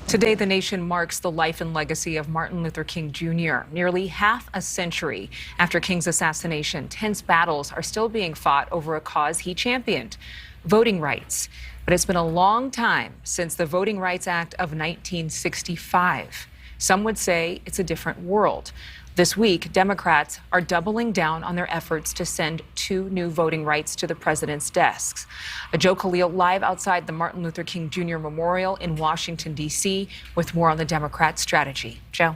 Today, the nation marks the life and legacy of Martin Luther King Jr. Nearly half a century after King's assassination, tense battles are still being fought over a cause he championed, voting rights. But it's been a long time since the Voting Rights Act of 1965. Some would say it's a different world. This week, Democrats are doubling down on their efforts to send 2 new voting rights to the president's desks. Joe Khalil live outside the Martin Luther King Jr. Memorial in Washington, D.C. with more on the Democrat strategy. Joe.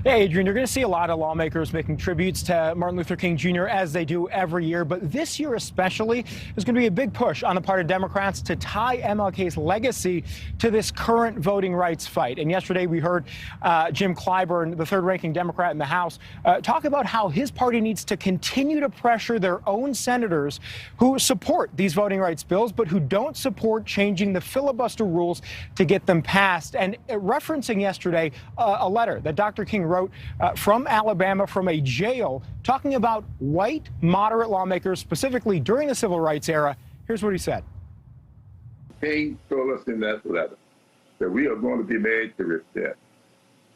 Hey, Adrian, you're going to see a lot of lawmakers making tributes to Martin Luther King Jr. as they do every year. But this year especially, there's going to be a big push on the part of Democrats to tie MLK's legacy to this current voting rights fight. And yesterday we heard Jim Clyburn, the third-ranking Democrat in the House, talk about how his party needs to continue to pressure their own senators who support these voting rights bills, but who don't support changing the filibuster rules to get them passed. And referencing yesterday a letter that Dr. King wrote from Alabama, from a jail, talking about white moderate lawmakers, specifically during the civil rights era. Here's what he said. King told us in that letter that we are going to be made to repent,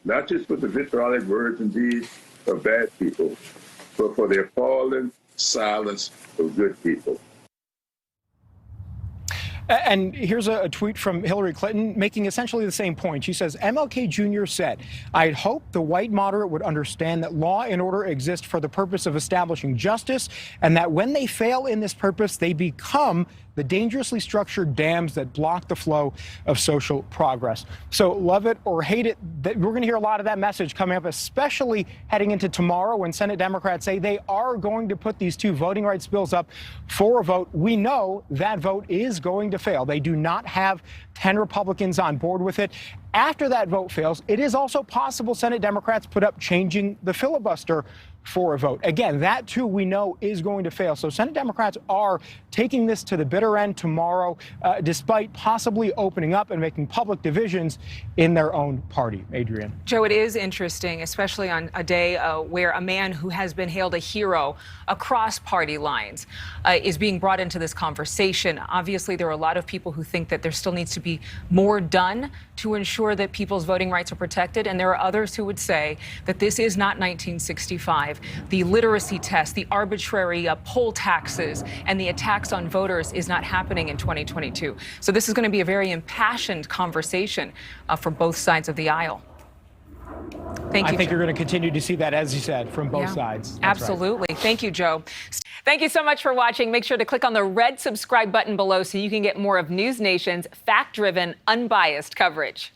not just for the vitriolic words and deeds of bad people, but for the appalling silence of good people. And here's a tweet from Hillary Clinton making essentially the same point. She says, MLK Jr. said, "I'd hope the white moderate would understand that law and order exist for the purpose of establishing justice, and that when they fail in this purpose, they become the dangerously structured dams that block the flow of social progress." So love it or hate it, we're going to hear a lot of that message coming up, especially heading into tomorrow when Senate Democrats say they are going to put these 2 voting rights bills up for a vote. We know that vote is going to fail. They do not have 10 Republicans on board with it. After that vote fails, it is also possible Senate Democrats put up changing the filibuster for a vote. Again, that too we know is going to fail. So Senate Democrats are taking this to the bitter end tomorrow, despite possibly opening up and making public divisions in their own party. Adrian. Joe, it is interesting, especially on a day where a man who has been hailed a hero across party lines is being brought into this conversation. Obviously, there are a lot of people who think that there still needs to be more done to ensure that people's voting rights are protected. And there are others who would say that this is not 1965. The literacy test, the arbitrary poll taxes, and the attacks on voters is not happening in 2022. So this is going to be a very impassioned conversation for both sides of the aisle. Thank you, I think Joe. you're going to continue to see that, as you said, from both sides. That's absolutely. Right. Thank you, Joe. Thank you so much for watching. Make sure to click on the red subscribe button below so you can get more of NewsNation's fact-driven, unbiased coverage.